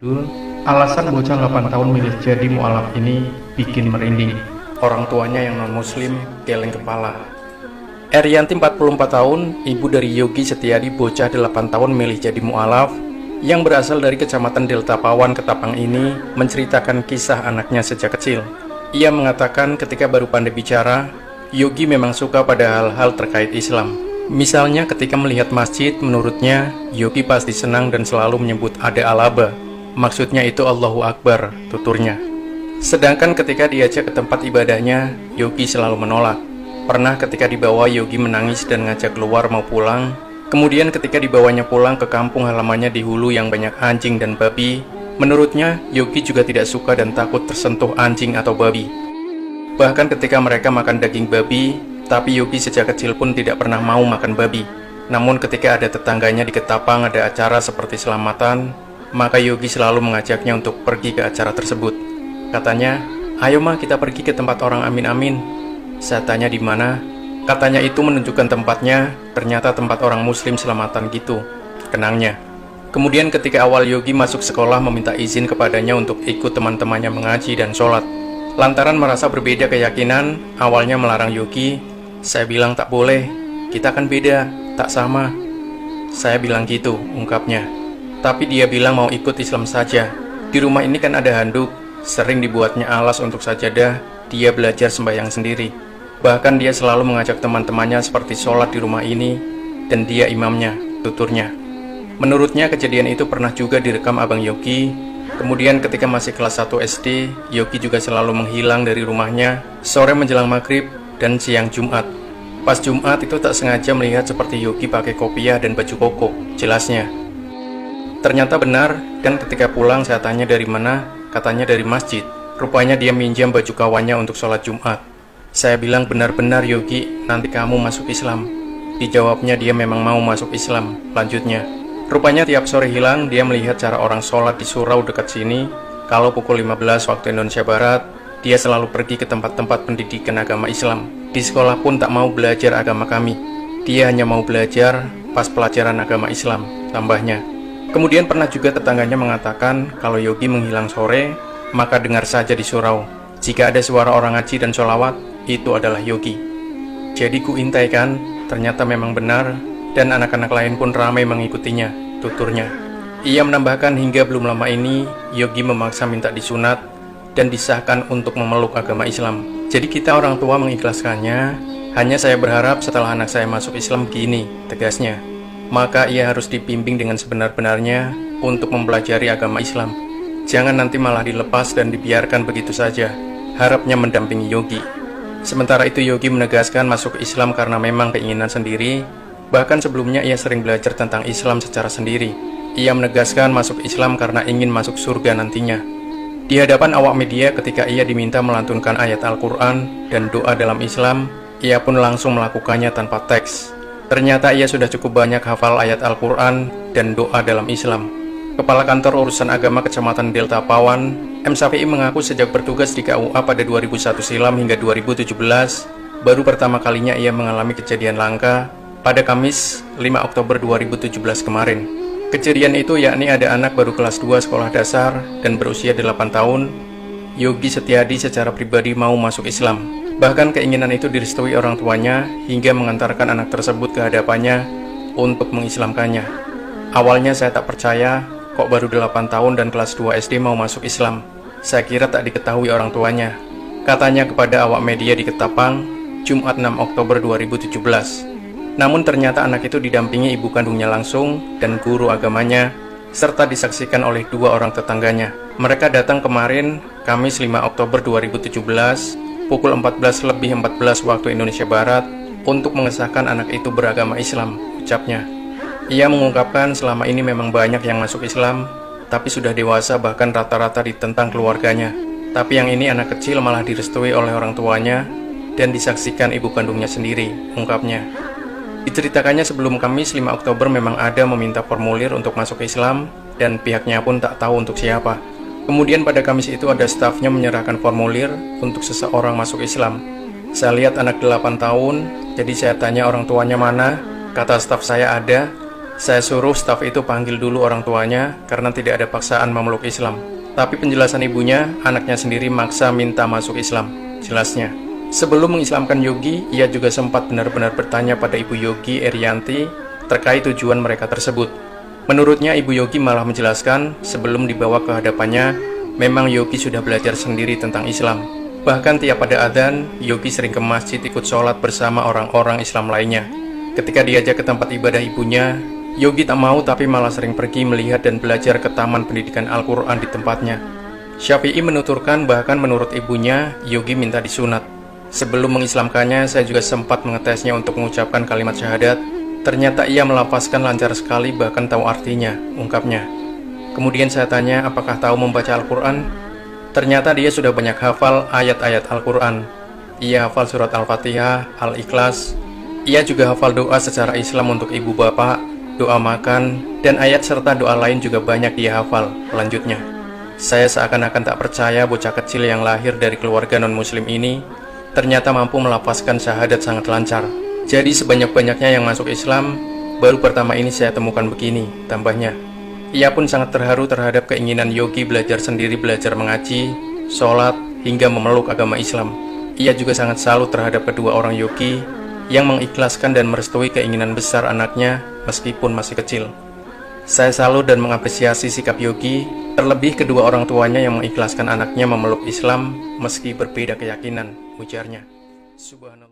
Dul, alasan bocah 8 tahun milih jadi mualaf ini bikin merinding. Orang tuanya yang non-muslim geleng kepala. Erianti 44 tahun, ibu dari Yogi Setiadi bocah 8 tahun milih jadi mualaf yang berasal dari Kecamatan Delta Pawan, Ketapang ini menceritakan kisah anaknya sejak kecil. Ia mengatakan ketika baru pandai bicara, Yogi memang suka pada hal-hal terkait Islam. Misalnya ketika melihat masjid, menurutnya Yogi pasti senang dan selalu menyebut ada alaba. Maksudnya itu Allahu Akbar, tuturnya. Sedangkan ketika diajak ke tempat ibadahnya, Yogi selalu menolak. Pernah ketika dibawa, Yogi menangis dan ngajak keluar mau pulang. Kemudian ketika dibawanya pulang ke kampung halamannya di Hulu yang banyak anjing dan babi, menurutnya Yogi juga tidak suka dan takut tersentuh anjing atau babi. Bahkan ketika mereka makan daging babi, tapi Yogi sejak kecil pun tidak pernah mau makan babi. Namun ketika ada tetangganya di Ketapang ada acara seperti selamatan, maka Yogi selalu mengajaknya untuk pergi ke acara tersebut. Katanya, ayo mah kita pergi ke tempat orang amin-amin. Saya tanya di mana, katanya itu menunjukkan tempatnya, ternyata tempat orang muslim selamatan gitu, kenangnya. Kemudian ketika awal Yogi masuk sekolah meminta izin kepadanya untuk ikut teman-temannya mengaji dan sholat. Lantaran merasa berbeda keyakinan, awalnya melarang Yogi. Saya bilang tak boleh, kita kan beda, tak sama. Saya bilang gitu, ungkapnya. Tapi dia bilang mau ikut Islam saja. Di rumah ini kan ada handuk, sering dibuatnya alas untuk sajadah, dia belajar sembahyang sendiri. Bahkan dia selalu mengajak teman-temannya seperti sholat di rumah ini, dan dia imamnya, tuturnya. Menurutnya kejadian itu pernah juga direkam abang Yogi. Kemudian ketika masih kelas 1 SD, Yogi juga selalu menghilang dari rumahnya, sore menjelang maghrib dan siang Jumat. Pas Jumat itu tak sengaja melihat seperti Yogi pakai kopiah dan baju koko, jelasnya. Ternyata benar, dan ketika pulang saya tanya dari mana, katanya dari masjid. Rupanya dia minjam baju kawannya untuk sholat Jumat. Saya bilang benar-benar Yogi, nanti kamu masuk Islam. Dijawabnya dia memang mau masuk Islam, lanjutnya. Rupanya tiap sore hilang, dia melihat cara orang sholat di surau dekat sini. Kalau pukul 15 waktu Indonesia Barat, dia selalu pergi ke tempat-tempat pendidikan agama Islam. Di sekolah pun tak mau belajar agama kami. Dia hanya mau belajar pas pelajaran agama Islam, tambahnya. Kemudian pernah juga tetangganya mengatakan kalau Yogi menghilang sore, maka dengar saja di surau. Jika ada suara orang ngaji dan sholawat, itu adalah Yogi. Jadi kuintaikan, ternyata memang benar, dan anak-anak lain pun ramai mengikutinya, tuturnya. Ia menambahkan hingga belum lama ini, Yogi memaksa minta disunat dan disahkan untuk memeluk agama Islam. Jadi kita orang tua mengikhlaskannya, hanya saya berharap setelah anak saya masuk Islam gini, tegasnya. Maka ia harus dibimbing dengan sebenar-benarnya untuk mempelajari agama Islam. Jangan nanti malah dilepas dan dibiarkan begitu saja. Harapnya mendampingi Yogi. Sementara itu Yogi menegaskan masuk Islam karena memang keinginan sendiri. Bahkan sebelumnya ia sering belajar tentang Islam secara sendiri. Ia menegaskan masuk Islam karena ingin masuk surga nantinya. Di hadapan awak media ketika ia diminta melantunkan ayat Al-Quran dan doa dalam Islam, ia pun langsung melakukannya tanpa teks. Ternyata ia sudah cukup banyak hafal ayat Al-Quran dan doa dalam Islam. Kepala Kantor Urusan Agama Kecamatan Delta Pawan, M. Safi'i mengaku sejak bertugas di KUA pada 2001 silam hingga 2017, baru pertama kalinya ia mengalami kejadian langka pada Kamis 5 Oktober 2017 kemarin. Kejadian itu yakni ada anak baru kelas 2 sekolah dasar dan berusia 8 tahun. Yogi Setiadi secara pribadi mau masuk Islam. Bahkan keinginan itu direstui orang tuanya hingga mengantarkan anak tersebut ke hadapannya untuk mengislamkannya. Awalnya saya tak percaya, kok baru 8 tahun dan kelas 2 SD mau masuk Islam. Saya kira tak diketahui orang tuanya. Katanya kepada awak media di Ketapang, Jumat 6 Oktober 2017. Namun ternyata anak itu didampingi ibu kandungnya langsung dan guru agamanya, serta disaksikan oleh 2 orang tetangganya. Mereka datang kemarin, Kamis 5 Oktober 2017, pukul 14:14 waktu Indonesia Barat untuk mengesahkan anak itu beragama Islam, ucapnya. Ia mengungkapkan selama ini memang banyak yang masuk Islam, tapi sudah dewasa bahkan rata-rata ditentang keluarganya. Tapi yang ini anak kecil malah direstui oleh orang tuanya dan disaksikan ibu kandungnya sendiri, ungkapnya. Diceritakannya sebelum Kamis 5 Oktober memang ada meminta formulir untuk masuk Islam dan pihaknya pun tak tahu untuk siapa. Kemudian pada Kamis itu ada stafnya menyerahkan formulir untuk seseorang masuk Islam. Saya lihat anak 8 tahun, jadi saya tanya orang tuanya mana, kata staf saya ada. Saya suruh staf itu panggil dulu orang tuanya karena tidak ada paksaan memeluk Islam. Tapi penjelasan ibunya, anaknya sendiri maksa minta masuk Islam. Jelasnya, sebelum mengislamkan Yogi, ia juga sempat benar-benar bertanya pada Ibu Yogi Erianti terkait tujuan mereka tersebut. Menurutnya, Ibu Yogi malah menjelaskan sebelum dibawa ke hadapannya, memang Yogi sudah belajar sendiri tentang Islam. Bahkan tiap ada adzan, Yogi sering ke masjid ikut sholat bersama orang-orang Islam lainnya. Ketika diajak ke tempat ibadah ibunya, Yogi tak mau tapi malah sering pergi melihat dan belajar ke taman pendidikan Al-Quran di tempatnya. Syafi'i menuturkan bahkan menurut ibunya, Yogi minta disunat. Sebelum mengislamkannya, saya juga sempat mengetesnya untuk mengucapkan kalimat syahadat. Ternyata ia melafazkan lancar sekali bahkan tahu artinya, ungkapnya. Kemudian saya tanya apakah tahu membaca Al-Quran. Ternyata dia sudah banyak hafal ayat-ayat Al-Quran. Ia hafal surat Al-Fatihah, Al-Ikhlas. Ia juga hafal doa secara Islam untuk ibu bapak, doa makan, dan ayat serta doa lain juga banyak dia hafal. Lanjutnya, saya seakan-akan tak percaya bocah kecil yang lahir dari keluarga non-muslim ini ternyata mampu melafazkan syahadat sangat lancar. Jadi sebanyak-banyaknya yang masuk Islam, baru pertama ini saya temukan begini, tambahnya. Ia pun sangat terharu terhadap keinginan Yogi belajar sendiri, belajar mengaji, sholat, hingga memeluk agama Islam. Ia juga sangat salut terhadap kedua orang Yogi yang mengikhlaskan dan merestui keinginan besar anaknya meskipun masih kecil. Saya salut dan mengapresiasi sikap Yogi, terlebih kedua orang tuanya yang mengikhlaskan anaknya memeluk Islam meski berbeda keyakinan, ujarnya. Subhanallah.